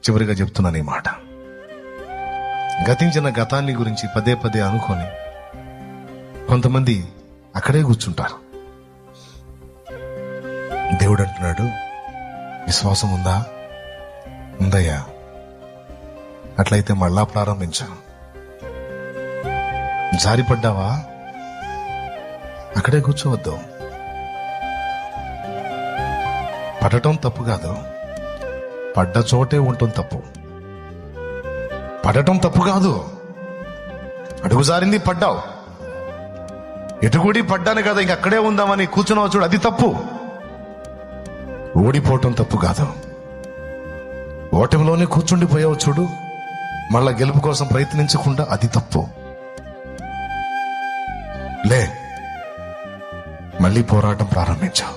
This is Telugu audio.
చివరిగా చెప్తున్నాను ఈ మాట. గతించిన గతాన్ని గురించి పదే పదే అనుకొని కొంతమంది అక్కడే కూర్చుంటారు. దేవుడు అంటున్నాడు, విశ్వాసం ఉందా? ఉందయ్యా, అట్లయితే మళ్ళా ప్రారంభించా. జారిపడ్డావా? అక్కడే కూర్చోవద్దు. పడటం తప్పు కాదు, పడ్డ చోటే ఉండటం తప్పు. పడటం తప్పు కాదు, అడుగు జారింది పడ్డావు, ఎటుగుడి పడ్డాను కదా ఇంక అక్కడే ఉందామని కూర్చున్నావు చూడు, అది తప్పు. ఓడిపోవటం తప్పు కాదు, ఓటమిలోనే కూర్చుండిపోయావు చూడు, మళ్ళా గెలుపు కోసం ప్రయత్నించకుండా, అది తప్పు. లే, మళ్ళీ పోరాటం ప్రారంభించావు.